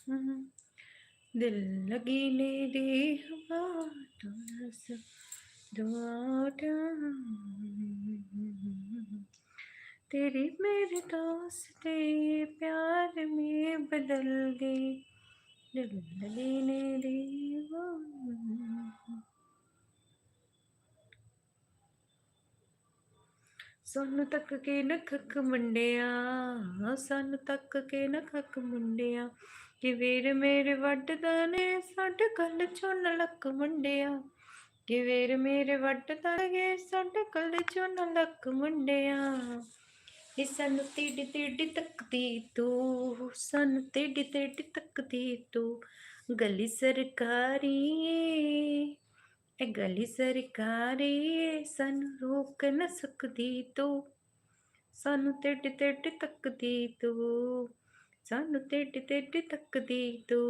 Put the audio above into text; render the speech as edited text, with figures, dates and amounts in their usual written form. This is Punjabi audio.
ਹੂੰ, ਦਿਲ ਲਗੀ ਮੇਰੀ ਹਵਾ ਤੋਂ ਰਸ ਦੁਆਰਾ तेरी मेरी दोस्ती प्यार में बदल गई दिल लगी मेरी वो ਸਾਨੂੰ ਤੱਕ ਕੇ ਨਖਕ ਮੁੰਡਿਆ ਸਾਨੂੰ ਤੱਕ ਕੇ ਨਖਕ ਮੁੰਡਿਆ ਕਿ ਵੀਰ ਮੇਰੇ ਵੱਢਦਾ ਨੇ ਸਾਡੇ ਕੱਲ ਚੋਂ ਲੱਕ ਮੁੰਡਿਆ ਕਿ ਵੀਰ ਮੇਰੇ ਵੱਢਦਾ ਨੇ ਸਾਡੇ ਕੱਲ ਚੋਂ ਲੱਕ ਮੁੰਡਿਆ ਨੀ ਸਾਨੂੰ ਟੇਢੀ ਟੇਢੀ ਤੱਕਦੀ ਤੂੰ ਸਾਨੂੰ ਟੇਢੀ ਟੇਢੀ ਤੱਕਦੀ ਤੂੰ ਗਲੀ ਸਰਕਾਰੀ ਏ ਇਹ ਗਲੀ ਸਰਕਾਰੀ ਏ ਸਾਨੂੰ ਰੋਕ ਨਾ ਸਕਦੀ ਤੂੰ ਸਾਨੂੰ ਟੇਢੀ ਟੇਢੀ ਤੱਕਦੀ ਤੂੰ ਸਾਨੂੰ ਟੇਢੀ ਟੇਢੀ ਤੱਕਦੀ ਤੂੰ